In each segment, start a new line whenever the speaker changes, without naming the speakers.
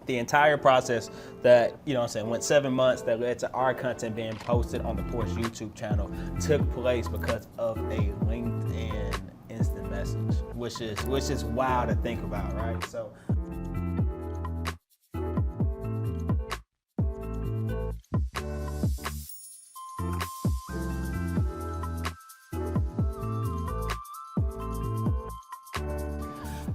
The entire process that, went 7 months that led to our content being posted on the Porsche YouTube channel took place because of a LinkedIn instant message, which is wild to think about, right? So.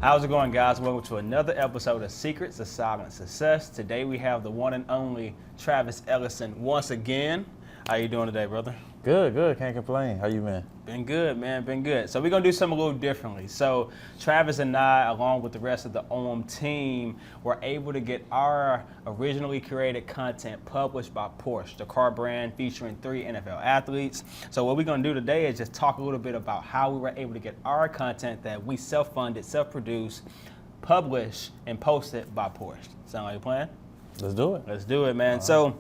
How's it going, guys? Welcome to another episode of Secrets of Silent Success. Today we have the one and only Travis Ellison once again. How you doing today, brother?
Good. Can't complain. How you been?
Been good, man. Been good. So we're gonna do something a little differently. So Travis and I, along with the rest of the AUME team, were able to get our originally created content published by Porsche, the car brand featuring 3 NFL athletes. So what we're gonna do today is just talk a little bit about how we were able to get our content that we self-funded, self-produced, published, and posted by Porsche. Sound like a plan?
Let's do it.
Let's do it, man. So.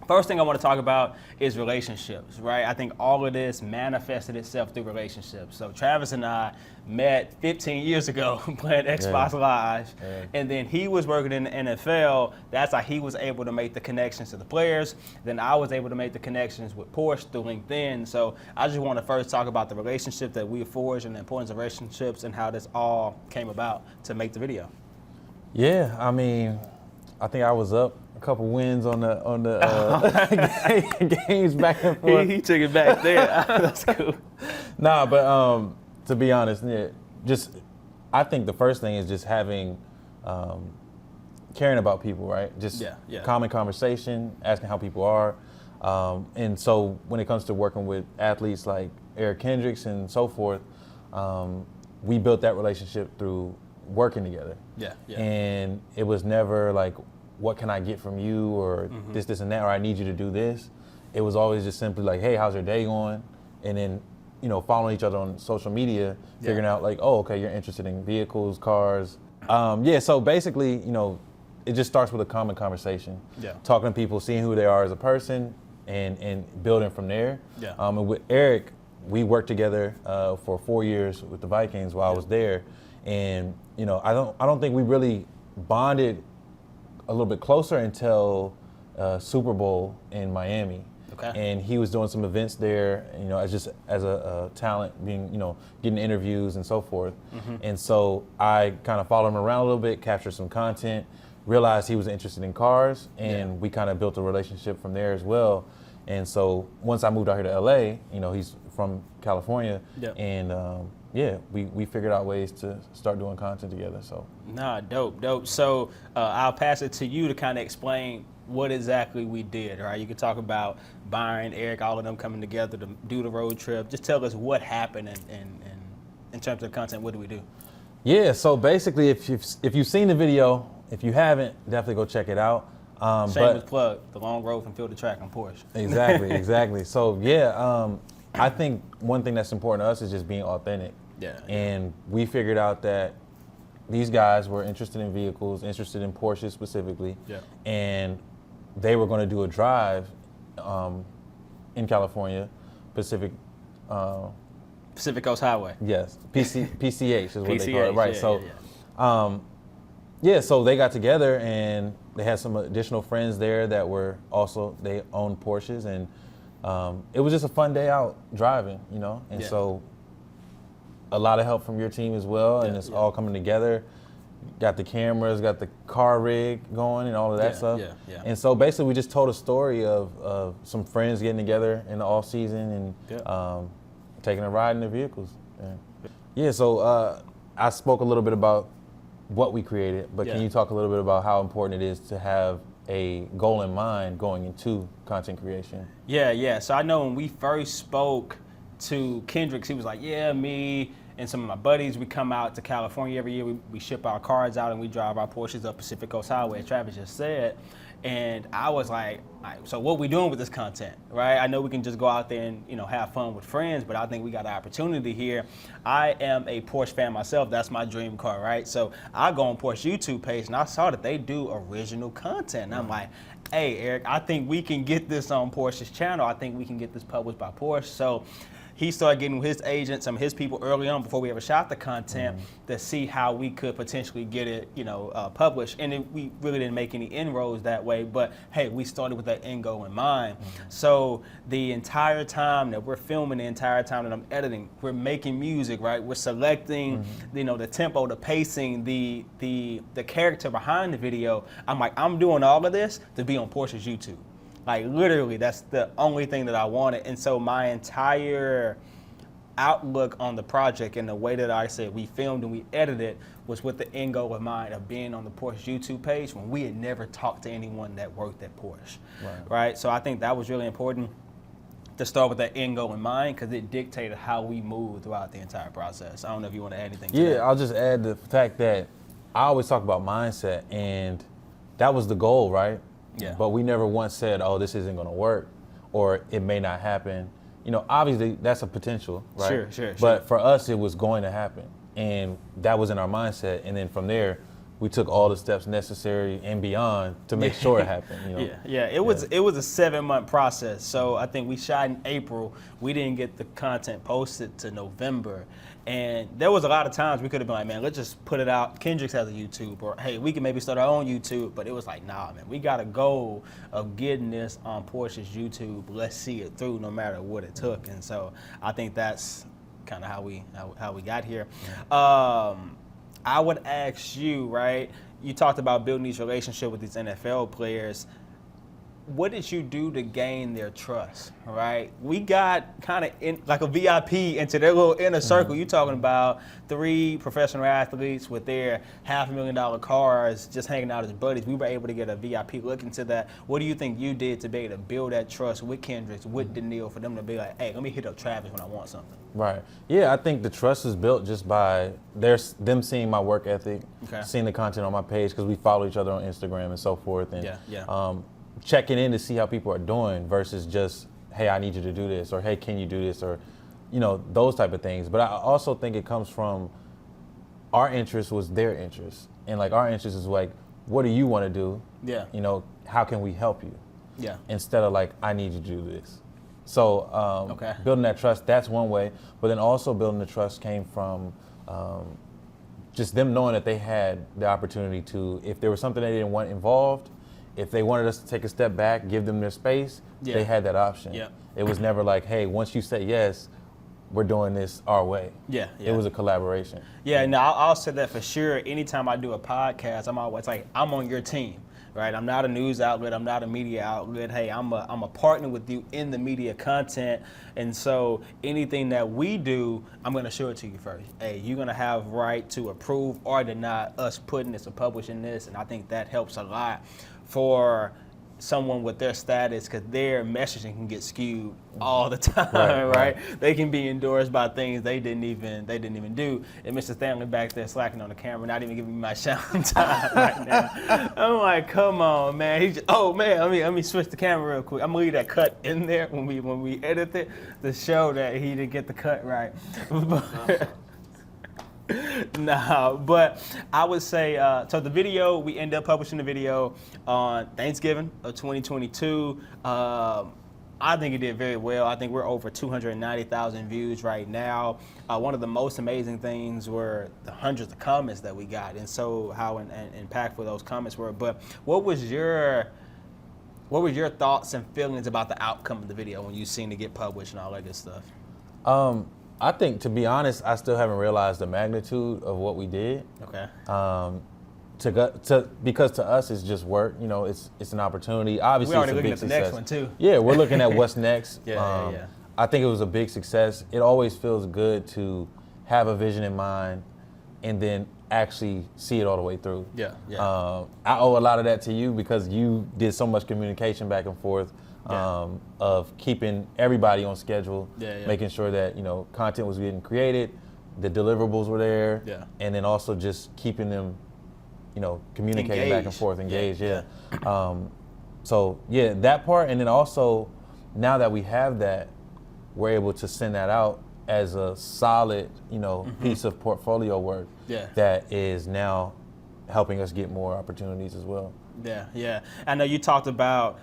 First thing I want to talk about is relationships, right? I think all of this manifested itself through relationships. So Travis and I met 15 years ago playing Xbox Live, and then he was working in the NFL. That's how he was able to make the connections to the players. Then I was able to make the connections with Porsche through LinkedIn. So I just want to first talk about the relationship that we forged and the importance of relationships and how this all came about to make the video.
Yeah, I mean, I think I was up a couple wins on the games back and forth.
He took it back there. That's cool.
Nah, but to be honest, I think the first thing is just having caring about people, right? Just common conversation, asking how people are. And so when it comes to working with athletes like Eric Kendricks and so forth, we built that relationship through working together. Yeah. And it was never like, what can I get from you, or this and that, or I need you to do this. It was always just simply like, hey, how's your day going? And then, following each other on social media, figuring out like, oh, okay, you're interested in vehicles, cars. So basically, it just starts with a common conversation. Yeah. Talking to people, seeing who they are as a person, and building from there. Yeah. And with Eric, we worked together for 4 years with the Vikings while I was there. And, I don't think we really bonded a little bit closer until Super Bowl in Miami. Okay. And he was doing some events there, as a talent, being, getting interviews and so forth. And so I kind of followed him around a little bit, captured some content, realized he was interested in cars, and we kind of built a relationship from there as well. And so once I moved out here to LA, he's from California, and we figured out ways to start doing content together. So
dope. So I'll pass it to you to kind of explain what exactly we did. Right, you could talk about Byron, Eric, all of them coming together to do the road trip. Just tell us what happened and in terms of content, what do we do?
Yeah, so basically, if you've seen the video, if you haven't, definitely go check it out.
Shameless plug, the long road from field to track on Porsche.
Exactly. So I think one thing that's important to us is just being authentic. Yeah. And we figured out that these guys were interested in vehicles, interested in Porsche specifically, and they were going to do a drive in California, Pacific
Coast Highway.
Yes, PCH is what they call it, right? So they got together and they had some additional friends there that were also, they owned Porsches, and it was just a fun day out driving, So a lot of help from your team as well, and it's all coming together. Got the cameras, got the car rig going, and all of that stuff. And so basically, we just told a story of some friends getting together in the off season and taking a ride in their vehicles. So I spoke a little bit about what we created, but can you talk a little bit about how important it is to have a goal in mind going into content creation? Yeah.
So I know when we first spoke to Kendricks, he was like, me and some of my buddies, we come out to California every year. We ship our cars out and we drive our Porsches up Pacific Coast Highway, as Travis just said. And I was like, so what we doing with this content, right? I know we can just go out there and have fun with friends, but I think we got an opportunity here. I am a Porsche fan myself. That's my dream car, right? So I go on Porsche YouTube page and I saw that they do original content. And I'm like, hey, Eric, I think we can get this on Porsche's channel. I think we can get this published by Porsche. So he started getting with his agent, some of his people early on before we ever shot the content to see how we could potentially get it, published. And we really didn't make any inroads that way, but hey, we started with that end goal in mind. So the entire time that we're filming, the entire time that I'm editing, we're making music, right? We're selecting, the tempo, the pacing, the character behind the video. I'm like, I'm doing all of this to be on Porsche's YouTube. Like literally, that's the only thing that I wanted. And so my entire outlook on the project and the way that I said we filmed and we edited was with the end goal in mind of being on the Porsche YouTube page when we had never talked to anyone that worked at Porsche, right? So I think that was really important to start with that end goal in mind because it dictated how we moved throughout the entire process. I don't know if you want to add anything to that.
Yeah, I'll just add the fact that I always talk about mindset, and that was the goal, right?
Yeah.
But we never once said, oh, this isn't going to work, or it may not happen. Obviously that's a potential, right?
Sure.
But for us, it was going to happen, and that was in our mindset. And then from there, we took all the steps necessary and beyond to make sure it happened.
It was a 7-month process. So I think we shot in April. We didn't get the content posted to November. And there was a lot of times we could have been like, man, let's just put it out. Kendrick's has a YouTube, or hey, we can maybe start our own YouTube. But it was like, nah, man, we got a goal of getting this on Porsche's YouTube. Let's see it through, no matter what it took. And so I think that's kind of how we got here. I would ask you, right? You talked about building these relationships with these NFL players. What did you do to gain their trust, right? We got kind of like a VIP into their little inner circle. You're talking about 3 professional athletes with their $500,000 cars just hanging out as buddies. We were able to get a VIP look into that. What do you think you did to be able to build that trust with Kendricks, with Daniil, for them to be like, hey, let me hit up Travis when I want something?
Right. Yeah, I think the trust is built just by them seeing my work ethic, seeing the content on my page, because we follow each other on Instagram and so forth. And checking in to see how people are doing versus just, hey, I need you to do this, or hey, can you do this, or those type of things. But I also think it comes from our interest was their interest, and like our interest is like, what do you want to do?
Yeah.
How can we help you?
Yeah.
Instead of like, I need you to do this. So building that trust, that's one way. But then also building the trust came from just them knowing that they had the opportunity to, if there was something they didn't want involved, if they wanted us to take a step back, give them their space, they had that option.
Yeah.
It was never like, hey, once you say yes, we're doing this our way.
Yeah.
It was a collaboration.
Yeah, no, I'll say that for sure. Anytime I do a podcast, I'm always like, I'm on your team, right? I'm not a news outlet. I'm not a media outlet. Hey, I'm a partner with you in the media content. And so anything that we do, I'm going to show it to you first. Hey, you're going to have right to approve or deny us putting this or publishing this. And I think that helps a lot for someone with their status, because their messaging can get skewed all the time, right? They can be endorsed by things they didn't even do. And Mr. Stanley back there slacking on the camera, not even giving me my shout time right now. I'm like, come on, man. Let me switch the camera real quick. I'm gonna leave that cut in there when we edit it to show that he didn't get the cut right. No, but I would say, so the video, we ended up publishing the video on Thanksgiving of 2022. I think it did very well. I think we're over 290,000 views right now. One of the most amazing things were the hundreds of comments that we got, and so how impactful those comments were. But what were your thoughts and feelings about the outcome of the video when you seen it get published and all that good stuff?
I think, to be honest, I still haven't realized the magnitude of what we did.
Okay.
Because to us it's just work. It's an opportunity. Obviously,
we're already
it's a
looking
big
at the
success.
next one too.
Yeah, we're looking at what's next.
Yeah.
I think it was a big success. It always feels good to have a vision in mind and then actually see it all the way through.
Yeah.
I owe a lot of that to you because you did so much communication back and forth. Of keeping everybody on schedule, making sure that content was getting created, the deliverables were there, and then also just keeping them, communicating
engaged.
back and forth, engaged. So that part, and then also now that we have that, we're able to send that out as a solid, piece of portfolio work that is now helping us get more opportunities as well.
Yeah. I know you talked about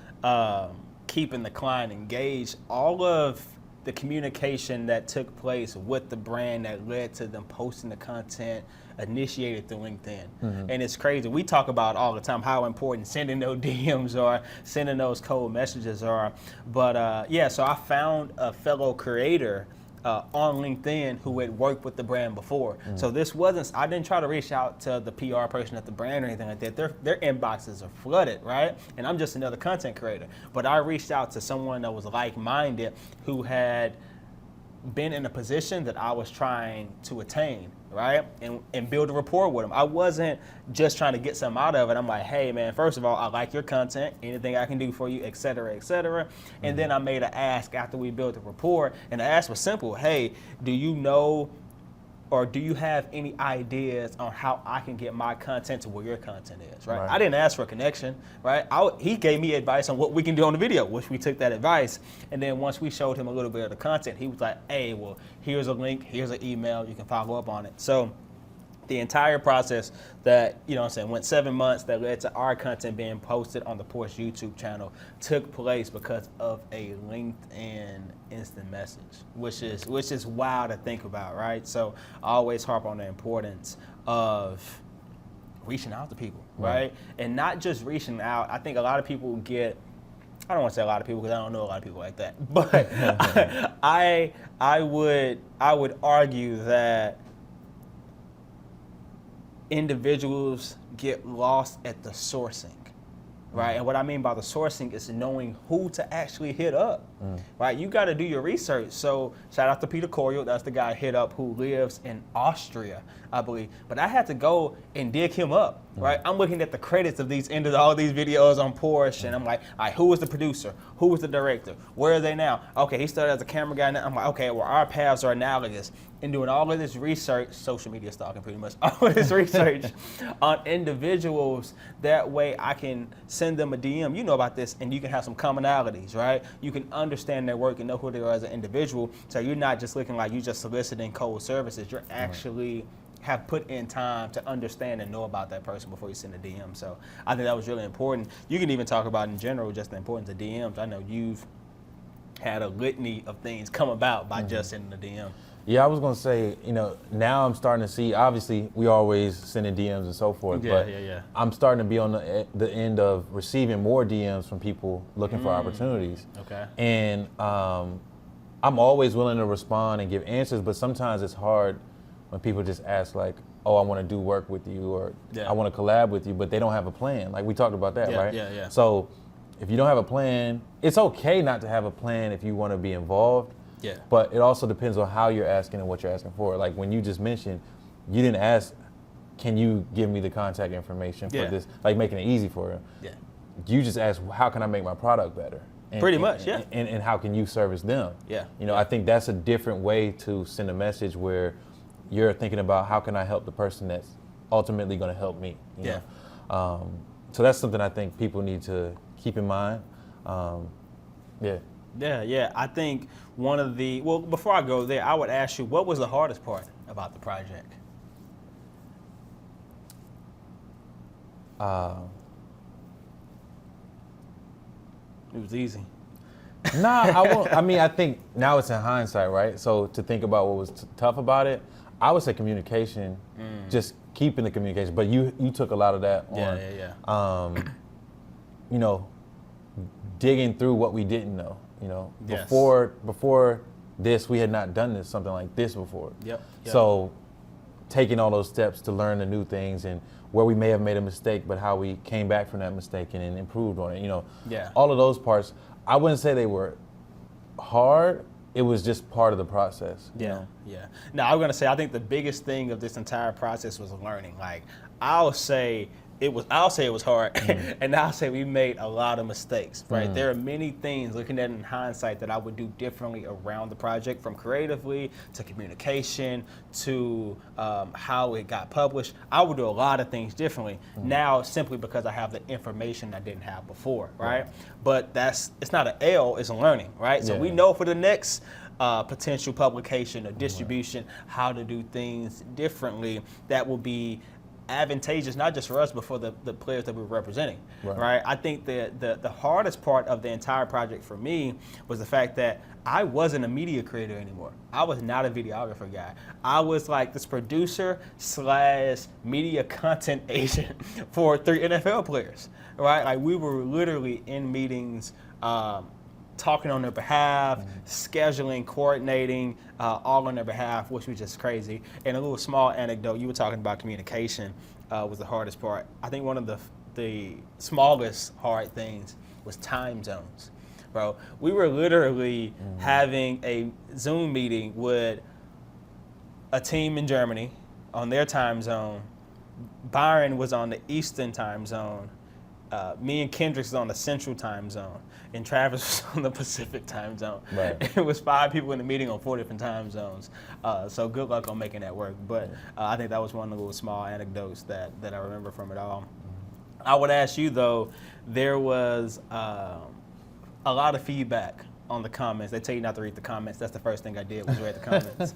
keeping the client engaged. All of the communication that took place with the brand that led to them posting the content initiated through LinkedIn. And it's crazy. We talk about all the time how important sending those DMs are, sending those cold messages are. But yeah, so I found a fellow creator on LinkedIn who had worked with the brand before. So this wasn't, I didn't try to reach out to the PR person at the brand or anything like that. Their inboxes are flooded, right? And I'm just another content creator. But I reached out to someone that was like-minded who had been in a position that I was trying to attain, right? And build a rapport with them. I wasn't just trying to get something out of it. I'm like, hey man, first of all, I like your content, anything I can do for you, et cetera, et cetera. And then I made an ask after we built a rapport, and the ask was simple. Hey, do you know, or do you have any ideas on how I can get my content to where your content is, right? I didn't ask for a connection, right? He gave me advice on what we can do on the video, which we took that advice. And then once we showed him a little bit of the content, he was like, hey, well, here's a link, here's an email, you can follow up on it. So the entire process that, you know what I'm saying, went 7 months that led to our content being posted on the Porsche YouTube channel took place because of a LinkedIn instant message, which is wild to think about, right? So I always harp on the importance of reaching out to people, right? And not just reaching out. I think a lot of people get, I don't want to say a lot of people because I don't know a lot of people like that, but I would argue that individuals get lost at the sourcing, right? And what I mean by the sourcing is knowing who to actually hit up, right? You got to do your research. So shout out to Peter Coriel, that's the guy I hit up who lives in Austria, I believe. But I had to go and dig him up, right? I'm looking at the credits of all these videos on Porsche, and I'm like, all right, who was the producer? Who was the director? Where are they now? Okay, he started as a camera guy now. I'm like, okay, well, our paths are analogous. And doing all of this research, social media stalking pretty much, all of this research on individuals, that way I can send them a DM, you know about this, and you can have some commonalities, right? You can understand their work and know who they are as an individual, so you're not just looking like you're just soliciting cold services, you're actually have put in time to understand and know about that person before you send a DM. So I think that was really important. You can even talk about in general just the importance of DMs. I know you've had a litany of things come about by just sending a DM.
Yeah, I was going to say, you know, now I'm starting to see, obviously, we always sending DMs and so forth, but I'm starting to be on the end of receiving more DMs from people looking for opportunities. Okay. And I'm always willing to respond and give answers, but sometimes it's hard when people just ask like, oh, I want to do work with you, or I want to collab with you, but they don't have a plan. Like we talked about that, right? Yeah. So if you don't have a plan, it's okay not to have a plan if you want to be involved. Yeah. But it also depends on how you're asking and what you're asking for. Like when you just mentioned, you didn't ask, can you give me the contact information for this? Like making it easy for them. Yeah. You just asked, how can I make my product better? Pretty much, yeah. And how can you service them? Yeah. You know, I think that's a different way to send a message where you're thinking about how can I help the person that's ultimately going to help me. You know? So that's something I think people need to keep in mind.
Yeah. I think one of the, well, before I go there, I would ask you, what was the hardest part about the project? It was easy.
Nah, I won't. I mean, I think now it's in hindsight, right? So to think about what was tough about it, I would say communication, just keeping the communication. But you took a lot of that on. You know, digging through what we didn't know. You know, before this, we had not done something like this before. Yep. So taking all those steps to learn the new things and where we may have made a mistake, but how we came back from that mistake and improved on it. You know, all of those parts. I wouldn't say they were hard. It was just part of the process.
Yeah. Now, I'm gonna say I think the biggest thing of this entire process was learning. Like I'll say it was hard, and I'll say we made a lot of mistakes. Right, there are many things looking at it in hindsight that I would do differently around the project, from creatively to communication to how it got published. I would do a lot of things differently now, simply because I have the information I didn't have before. Right, but it's not an L, it's a learning. Right, so we know for the next potential publication or distribution how to do things differently that will be advantageous, not just for us, but for the players that we were representing, right? I think the hardest part of the entire project for me was the fact that I wasn't a media creator anymore. I was not a videographer guy. I was like this producer / media content agent for 3 NFL players, right? Like we were literally in meetings, talking on their behalf, scheduling, coordinating, all on their behalf, which was just crazy. And a little small anecdote, you were talking about communication was the hardest part. I think one of the smallest hard things was time zones. Bro, we were literally having a Zoom meeting with a team in Germany on their time zone. Byron was on the Eastern time zone. Me and Kendrick was on the Central time zone. And Travis was on the Pacific time zone. Right. It was 5 people in the meeting on 4 different time zones. So good luck on making that work. But I think that was one of the little small anecdotes that I remember from it all. I would ask you, though, there was a lot of feedback on the comments. They tell you not to read the comments. That's the first thing I did was read the comments.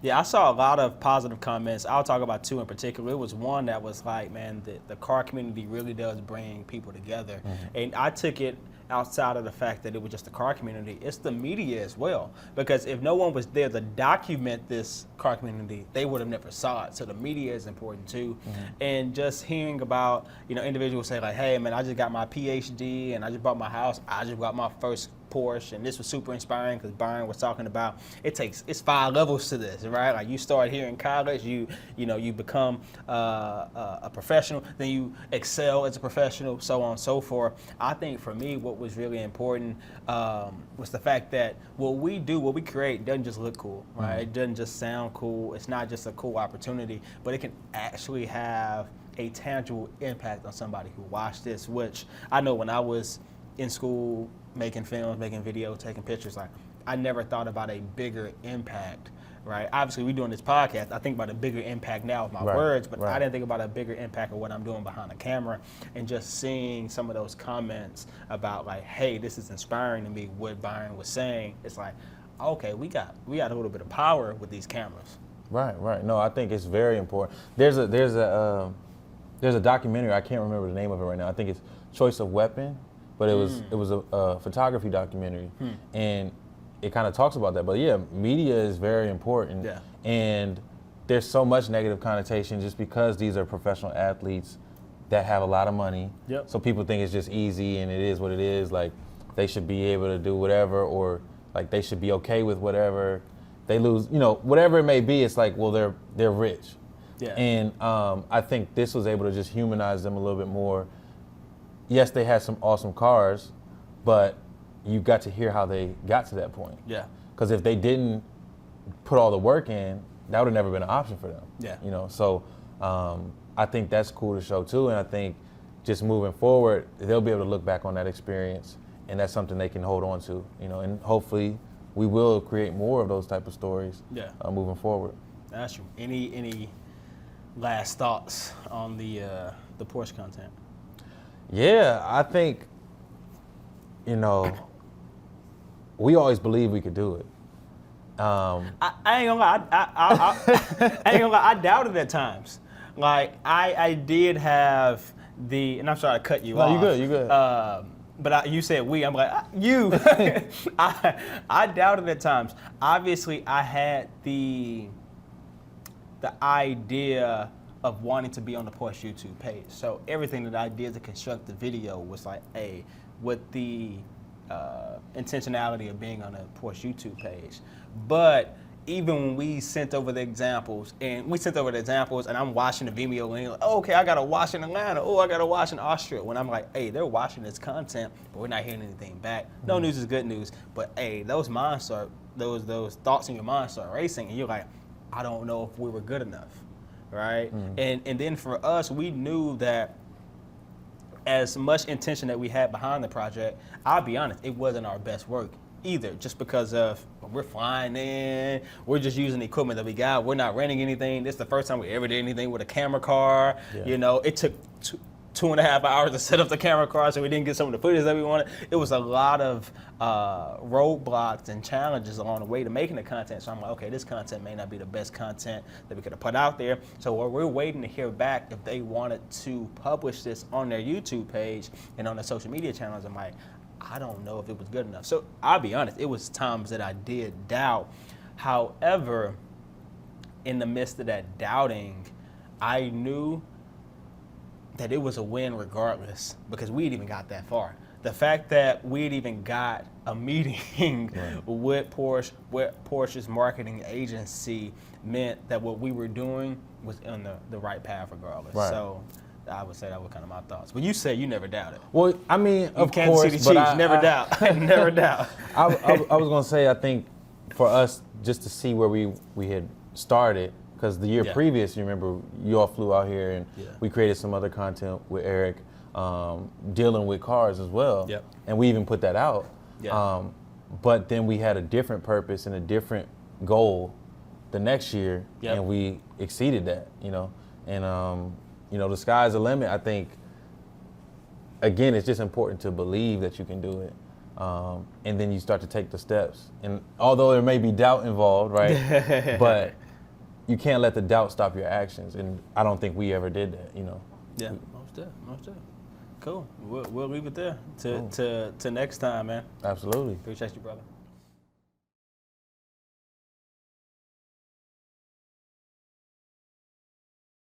Yeah, I saw a lot of positive comments. I'll talk about 2 in particular. It was one that was like, man, the car community really does bring people together. And I took it outside of the fact that it was just the car community, it's the media as well. Because if no one was there to document this car community, they would have never saw it. So the media is important too. And just hearing about, individuals say like, hey man, I just got my PhD and I just bought my house. I just got my first Porsche, and this was super inspiring because Byron was talking about it's 5 levels to this, right? Like you start here in college, you become a professional, then you excel as a professional, so on and so forth. I think for me, what was really important was the fact that what we do, what we create, doesn't just look cool, right? It doesn't just sound cool. It's not just a cool opportunity, but it can actually have a tangible impact on somebody who watched this. Which I know when I was in school, making films, making videos, taking pictures, like I never thought about a bigger impact, right? Obviously, we're doing this podcast. I think about a bigger impact now with my words, but I didn't think about a bigger impact of what I'm doing behind the camera. And just seeing some of those comments about like, hey, this is inspiring to me, what Byron was saying, it's like, okay, we got a little bit of power with these cameras. Right.
No, I think it's very important. There's a documentary, I can't remember the name of it right now. I think it's Choice of Weapon. But it was a photography documentary, and it kind of talks about that. But yeah, media is very important, and there's so much negative connotation just because these are professional athletes that have a lot of money. So people think it's just easy and it is what it is. Like they should be able to do whatever, or like they should be okay with whatever. They lose, whatever it may be. It's like, well, they're rich, and I think this was able to just humanize them a little bit more. Yes, they had some awesome cars, but you got to hear how they got to that point. Because if they didn't put all the work in, that would have never been an option for them. So I think that's cool to show too. And I think just moving forward, they'll be able to look back on that experience, and that's something they can hold on to. And hopefully we will create more of those type of stories moving forward.
That's true. Any last thoughts on the Porsche content?
Yeah, I think, we always believed we could do it.
I ain't gonna lie, I ain't gonna lie, I doubted at times. Like, I did have and I'm sorry to cut you off.
You good.
But you said we, I'm like, you. I doubted at times. Obviously, I had the idea of wanting to be on the Porsche YouTube page. So everything that I did to construct the video was like, hey, with the intentionality of being on a Porsche YouTube page. But even when we sent over the examples, and I'm watching the Vimeo link, like, oh, okay, I got to watch in Atlanta. Oh, I got to watch in Austria. When I'm like, hey, they're watching this content, but we're not hearing anything back. No news is good news. But hey, those thoughts in your mind start racing, and you're like, I don't know if we were good enough. Right? And then for us, we knew that as much intention that we had behind the project, I'll be honest, it wasn't our best work either, just because of we're flying in, we're just using the equipment that we got, we're not renting anything. This is the first time we ever did anything with a camera car. It took 2.5 hours to set up the camera card, so we didn't get some of the footage that we wanted. It was a lot of roadblocks and challenges along the way to making the content. So I'm like, okay, this content may not be the best content that we could have put out there. So we're waiting to hear back if they wanted to publish this on their YouTube page and on their social media channels. I'm like, I don't know if it was good enough. So I'll be honest, it was times that I did doubt. However, in the midst of that doubting, I knew that it was a win regardless, because we'd even got that far. The fact that we'd even got a meeting with Porsche's marketing agency meant that what we were doing was on the right path regardless. Right. So I would say that was kind of my thoughts. But you said you never doubted.
Well, I mean, of
Kansas
course,
City Chiefs, never doubt. Never doubt.
I was going to say, I think for us, just to see where we had started, because the year previous, you remember, you all flew out here and we created some other content with Eric, dealing with cars as well. Yep. And we even put that out. Yep. But then we had a different purpose and a different goal the next year, and we exceeded that, you know. And, you know, the sky's the limit. I think, again, it's just important to believe that you can do it. And then you start to take the steps. And although there may be doubt involved, right, but you can't let the doubt stop your actions, and I don't think we ever did that, you know.
Yeah, most definitely. Cool. We'll leave it there to next time, man.
Absolutely.
Appreciate you, brother.